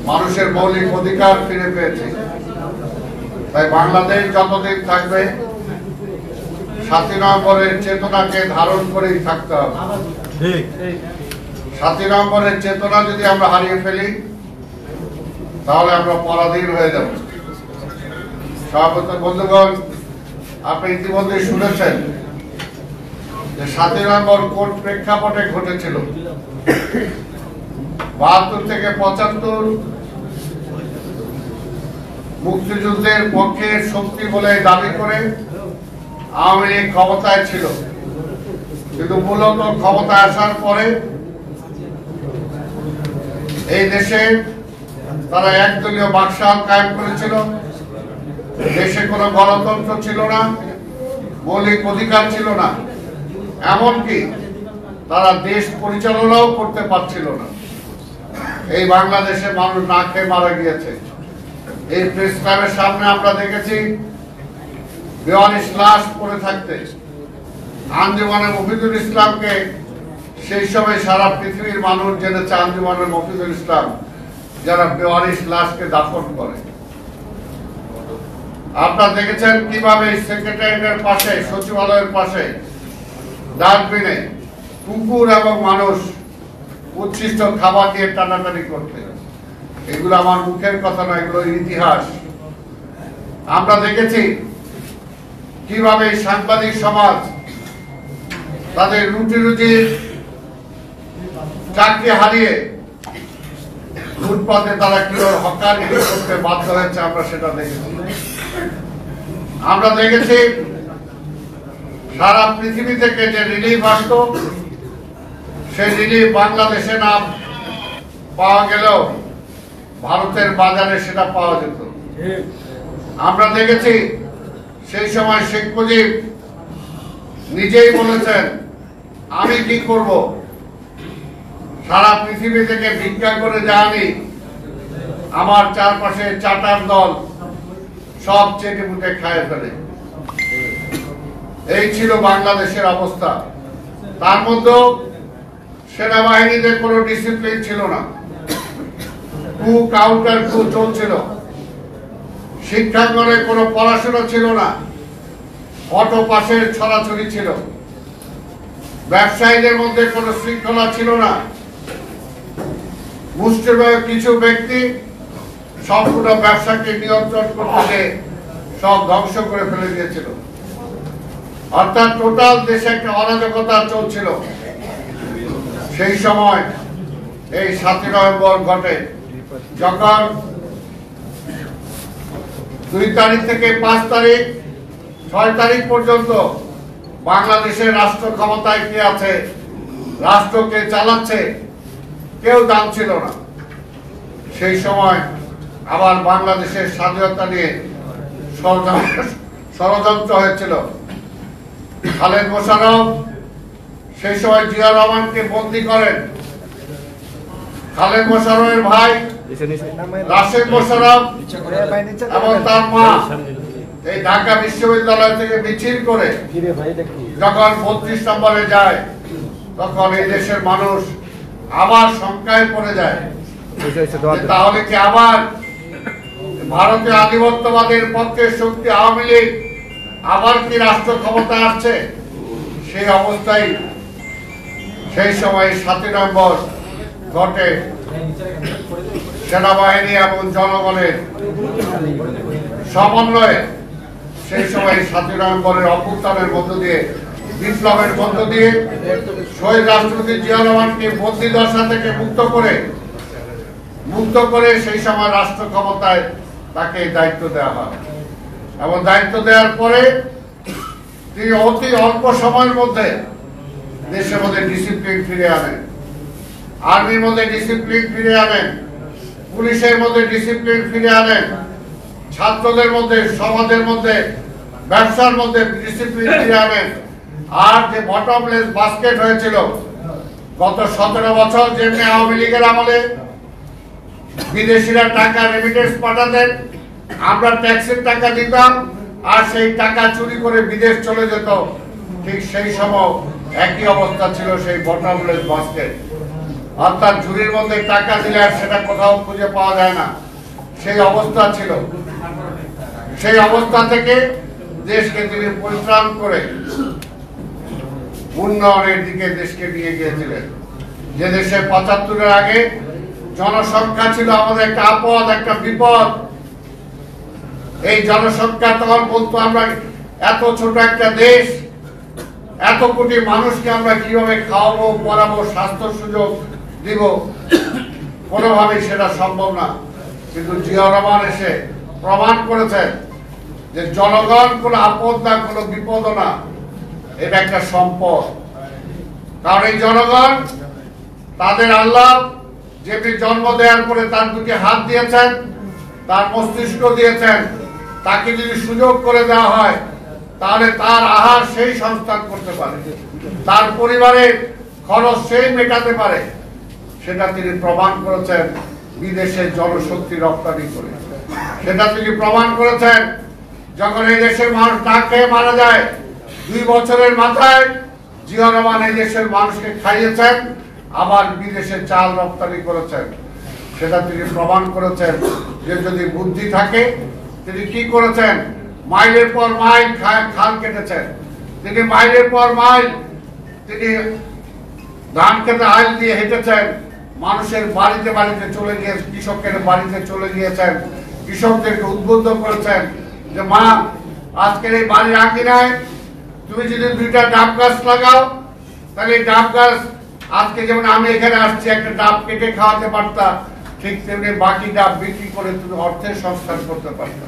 মানুষের মৌলিক অধিকার ফিরে পেয়েছে। তাই বাংলাদেশ যতদিন থাকবে ৭ নম্বরের চেতনাকে ধারণ করেই থাকতে হবে। ৭ নম্বরের চেতনা যদি আমরা হারিয়ে ফেলি তাহলে আমরা পরাধীন হয়ে যাব। সভাপতি বন্ধুগণ, আপনি ইতিমধ্যে শুনেছেন যে ৭ নম্বর কোন প্রেক্ষাপটে ঘটেছিল। ৭২ থেকে ৭৫ মুক্তিযুদ্ধের পক্ষে শক্তি বলে দাবি করে আওয়ামী লীগ ক্ষমতায় ছিল, কিন্তু মূলত ক্ষমতায় আসার পরে এই দেশে তারা একদলীয় বাকশাল কায়েম করেছিল। দেশে কোনো গণতন্ত্র ছিল না, মৌলিক অধিকার ছিল না, এমনকি তারা দেশ পরিচালনাও করতে পারছিল না। এই বাংলাদেশে মানুষ না খেয়ে মারা গিয়েছে। এই প্রেস ক্লাবের সামনে আমরা দেখেছি ৪২ লাশ পড়ে থাকতে। আঞ্জুমানে মফিজুল ইসলামকে সেই সময় সারা পৃথিবীর মানুষ জেনেছে আঞ্জুমানে মফিজুল ইসলাম, যারা ৪২ লাশকে দাফন করে। আপনারা দেখেছেন কিভাবে সেক্রেটারিয়েটের পাশে, সচিবালয়ের পাশে ডাস্টবিনে কুকুর এবং মানুষ উচ্ছিষ্ট খাবার দিয়ে টানাটানি করতে। এগুলো আমার মুখের কথা নয়, এগুলো ইতিহাস। আমরা দেখেছি কিভাবে সাংবাদিক সমাজ তাদের রুজির চাকরি হারিয়ে ফুটপাতে তারা কিভাবে হকারগিরি করতে বাধ্য হয়েছে, আমরা সেটা দেখেছি। আমরা দেখেছি সারা পৃথিবী থেকে যে রিলিফ আসতো, সেই রিলিফ বাংলাদেশে না পাওয়া গেলেও ভারতের বাজারে সেটা পাওয়া যেত। আমরা দেখেছি সেই সময় শেখ মুজিব নিজেই বলেছেন, আমি কি করব, সারা পৃথিবী থেকে ভিক্ষা করে যায়নি, আমার চারপাশে চাটার দল সব চেটে মুটে খায় ফেলে। এই ছিল বাংলাদেশের অবস্থা। তার মধ্যেও সেনাবাহিনীতে কোনো ডিসিপ্লিন ছিল না, কু কাউন্টার কু চলছিল। শিক্ষাঙ্গনে কোনো পড়াশোনা ছিল না, অটো পাশের ছড়াছড়ি ছিল। ব্যবসায়ীদের মধ্যে কোনো শৃঙ্খলা ছিল না। মুষ্টিমেয় কিছু ব্যক্তি সম্পূর্ণ ব্যবসাকে নিয়ন্ত্রণ করতে সব ধ্বংস করে ফেলে দিয়েছিল। অর্থাৎ টোটাল দেশে একটা অরাজকতা চলছিল। সেই সময় এই ৭ নভেম্বর ঘটে, যখন ২ তারিখ থেকে ৫ তারিখ ৬ তারিখ পর্যন্ত বাংলাদেশের রাষ্ট্র ক্ষমতায় কে আছে, রাষ্ট্রকে চালাচ্ছে, কেউ জানছিল না। সেই সময় আবার বাংলাদেশের স্বাধীনতা নিয়ে ষড়যন্ত্র হয়েছিল। খালেদ মোশাররফ সেই সময় জিয়া রহমানকে বন্দী করেন। খালেদ মোশাররফের ভাই রাশেদ মোশাররফ এবং তার মা এই ঢাকা বিশ্ববিদ্যালয় থেকে মিছিল করে যখন ৩২ নম্বরে যায়, তখন এই দেশের মানুষ আবার শঙ্কায় পড়ে যায়, তাহলে কি আবার ভারতীয় আধিপত্যবাদের পক্ষের শক্তি আওয়ামী লীগ আবার কি রাষ্ট্র ক্ষমতা আসছে। সেই অবস্থায় সেই সময় ৭ নভেম্বর ঘটে। সেনাবাহিনী এবং জনগণের সমন্বয়ে সেই সময় ৭ নভেম্বরের অভ্যুত্থানের মধ্য দিয়ে, বিপ্লবের মধ্য দিয়ে শহীদ রাষ্ট্রপতি জিয়া রহমানকে বন্দী দশা থেকে মুক্ত করে সেই সময় রাষ্ট্র ক্ষমতায় তাকে দায়িত্ব দেওয়া হয়। এবং দায়িত্ব দেওয়ার পরে তিনি অতি অল্প সময়ের মধ্যে দেশের মধ্যে ডিসিপ্লিন ফিরে আনেন, আর্মির মধ্যে ডিসিপ্লিন ফিরে আনেন, পুলিশের মধ্যে ডিসিপ্লিন ফিরে আনেন, ছাত্রদের মধ্যে, সমাজের মধ্যে, ব্যবসার মধ্যে ডিসিপ্লিন ফিরে আনেন। আর যে বটমলেস বাস্কেট হয়েছিল গত ১৭ বছর, যেমনি আওয়ামী লীগের আমলে বিদেশিরা টাকা রেমিটেন্স পাঠাতেন, আমরা ট্যাক্সের টাকা দিতাম, আর সেই টাকা চুরি করে বিদেশ চলে যেত, ঠিক সেই সময় একই অবস্থা ছিল সেই বটমলেস বাস্কেট। অর্থাৎ ঝুড়ির মধ্যে টাকা দিলে আর সেটা কোথাও খুঁজে পাওয়া যায় না, সেই অবস্থা ছিল। সেই অবস্থা থেকে দেশকে তিনি পরিত্রাণ করে উন্নয়নের দিকে দেশকে নিয়ে গিয়েছিলেন। যে দেশে ৭৫-এর আগে জনসংখ্যা ছিল আমাদের একটা আপদ, একটা বিপদ। এই জনসংখ্যা তখন বলতো আমরা এত ছোট একটা দেশ, এত কোটি মানুষকে আমরা কিভাবে খাওয়াবো, পড়াবো, স্বাস্থ্য সুযোগ দিব, কোনোভাবেই সেটা সম্ভব না। কিন্তু জিয়াউর রহমান এসে প্রমাণ করেছেন যে জনগণ কোনো আপদ না, কোনো বিপদ না, এটা একটা সম্পদ। কারণ এই জনগণ তাদের আল্লাহ যেটি জন্ম দেওয়ার পরে তার দুটি হাত দিয়েছেন, তার মস্তিষ্ক দিয়েছেন, তাকে যদি সুযোগ করে দেওয়া হয় তাহলে তার আহার সেই সংস্থান করতে পারে, তার পরিবারের খরচ সেই মেটাতে পারে। সেটা তিনি প্রমাণ করেছেন বিদেশে জনশক্তি রপ্তানি করে। সেটা তিনি প্রমাণ করেছেন যখন এই দেশের মানুষ না খেয়ে মারা যায়। 2 বছরের মাথায় জিয়াউর রহমান এই দেশের মানুষকে খাইয়েছেন, আবার বিদেশে চাল রপ্তানি করেছেন। সেটা তিনি প্রমাণ করেছেন যে যদি বুদ্ধি থাকে তিনি কি করেছেন, মাইলের পর মাইল খাল কেটেছেন। তিনি মাইলের পর মাইল তিনি ধান খেতে আইল দিয়ে হেঁটেছেন, মানুষের বাড়িতে বাড়িতে চলে গিয়ে কৃষকের বাড়িতে চলে গিয়েছেন, কৃষকদেরকে উদ্বুদ্ধ করেছেন যে মা, আজকের এই বাড়ির আঙিনায় তুমি যদি 2টা ডাব গাছ লাগাও তাহলে এই ডাব গাছ আজকে যেমন আমি এখানে আসছি একটা ডাব কেটে খাওয়াতে পারতা, ঠিক তেমনি বাকি ডাব বিক্রি করে তুমি অর্থের সংস্থান করতে পারতা।